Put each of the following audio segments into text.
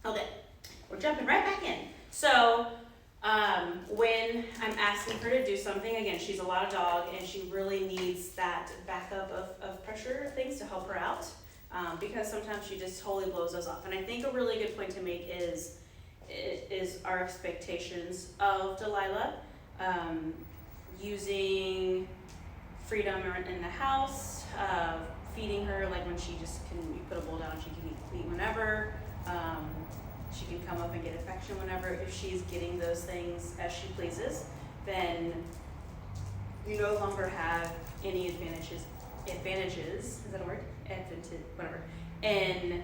Okay, we're jumping right back in. So, when I'm asking her to do something, again, she's a lot of dog and she really needs that backup of pressure things to help her out. Because sometimes she just totally blows us off. And I think a really good point to make is our expectations of Delilah. Using freedom in the house, feeding her, like when she just can, you put a bowl down, she can eat whenever. She can come up and get affection whenever. If she's getting those things as she pleases, then you no longer have any advantages, is that a word? Whatever, in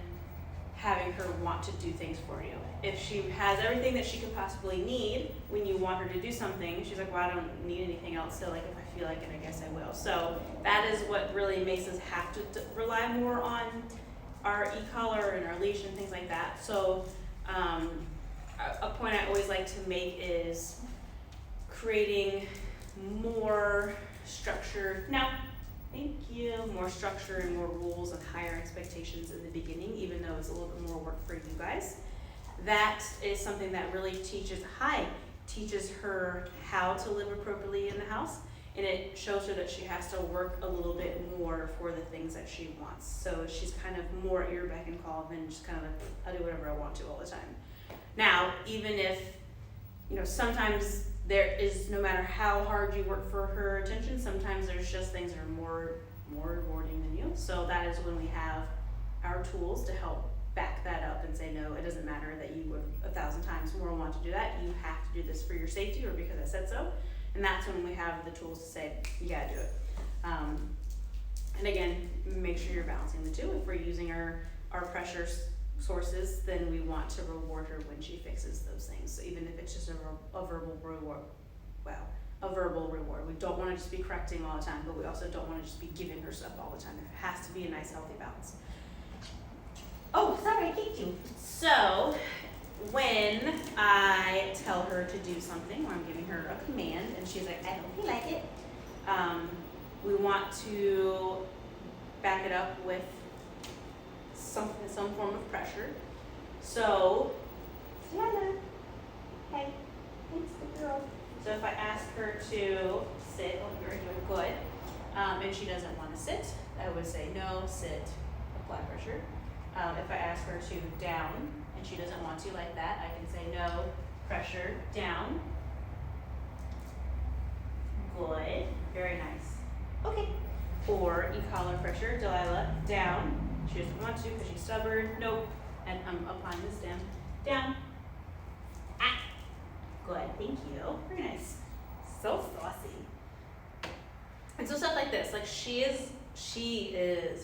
having her want to do things for you. If she has everything that she could possibly need when you want her to do something, she's like, well, I don't need anything else, so like if I feel like it, I guess I will. So that is what really makes us have to rely more on our e-collar and our leash and things like that. So a point I always like to make is creating more structure. Now, thank you. More structure and more rules and higher expectations in the beginning, even though it's a little bit more work for you guys. That is something that really teaches her how to live appropriately in the house, and it shows her that she has to work a little bit more for the things that she wants. So she's kind of more at your beck and call than just kind of like, I'll do whatever I want to all the time. Now, even if, sometimes there is, no matter how hard you work for her attention, sometimes there's just things that are more rewarding than you. So that is when we have our tools to help back that up and say, no, it doesn't matter that you would 1,000 times more want to do that. You have to do this for your safety or because I said so. And that's when we have the tools to say, you gotta do it. And again, make sure you're balancing the two. If we're using our pressure sources, then we want to reward her when she fixes those things. So even if it's just a verbal reward, a verbal reward. We don't want to just be correcting all the time, but we also don't want to just be giving her stuff all the time. It has to be a nice, healthy balance. Oh, sorry, I kicked you. So when I tell her to do something, or I'm giving her a command, and she's like, I don't feel like it, we want to back it up with some form of pressure. So, Delilah, hey, thanks, good girl. So if I ask her to sit, oh, you're doing good, and she doesn't want to sit, I would say no, sit, apply pressure. If I ask her to down, and she doesn't want to like that, I can say no, pressure, down. Good, very nice. Okay. Or e-collar pressure, Delilah, down. She doesn't want to because she's stubborn. Nope. And I'm applying this down. Ah. Good, thank you. Very nice. So saucy. And so stuff like this, like she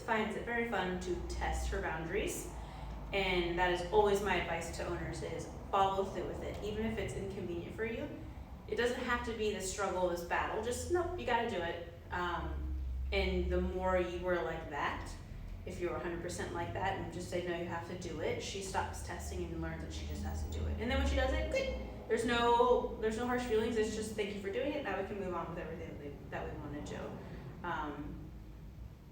finds it very fun to test her boundaries. And that is always my advice to owners is follow through with it. Even if it's inconvenient for you, it doesn't have to be this struggle, this battle. Just, nope, you gotta do it. And the more you were like that, if you're 100% like that and just say, no, you have to do it, she stops testing and learns that she just has to do it. And then when she does it, good. There's no harsh feelings. It's just, thank you for doing it. Now we can move on with everything that we want to do.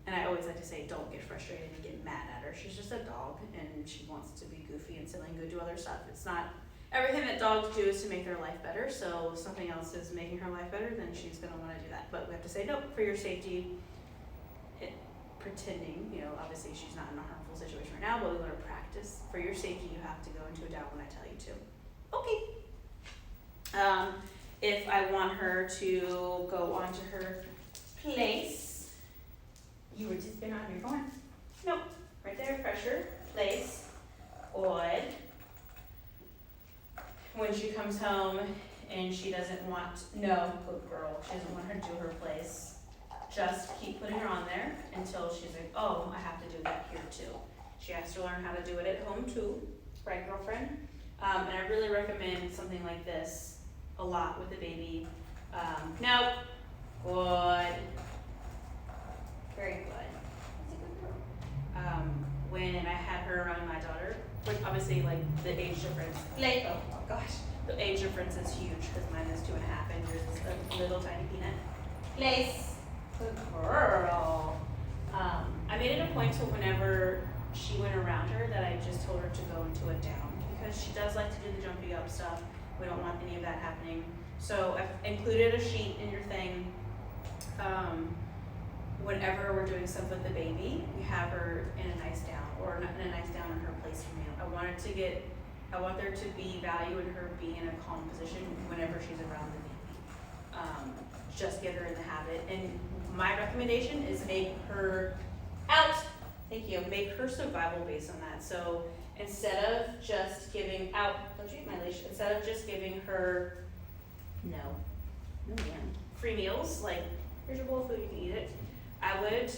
And I always like to say, don't get frustrated and get mad at her. She's just a dog and she wants to be goofy and silly and go do other stuff. It's not, everything that dogs do is to make their life better. So if something else is making her life better, then she's gonna wanna do that. But we have to say, nope, for your safety, pretending, obviously she's not in a harmful situation right now, but we want to practice. For your safety, you have to go into a down when I tell you to. Okay. If I want her to go onto her place, you were just been on your phone. Nope. Right there, pressure, place, good. When she comes home and she doesn't want, no, good girl, she doesn't want her to do her place. Just keep putting her on there until she's like, oh, I have to do that here too. She has to learn how to do it at home too, right, girlfriend? And I really recommend something like this a lot with the baby. Nope, good, very good. That's a good girl. When I had her around my daughter, which obviously like the age difference, oh gosh, the age difference is huge because mine is 2.5 and yours is a little tiny peanut. Place. Good girl. I made it a point to whenever she went around her that I just told her to go into a down because she does like to do the jumping up stuff. We don't want any of that happening. So I've included a sheet in your thing. Whenever we're doing stuff with the baby, we have her in a nice down, or not in a nice down in her place for me. I want there to be value in her being in a calm position whenever she's around the baby. Just get her in the habit. And my recommendation is make her make her survival based on that. So instead of just giving don't shoot my leash, instead of just giving her free meals, like here's your bowl of food, you can eat it, I would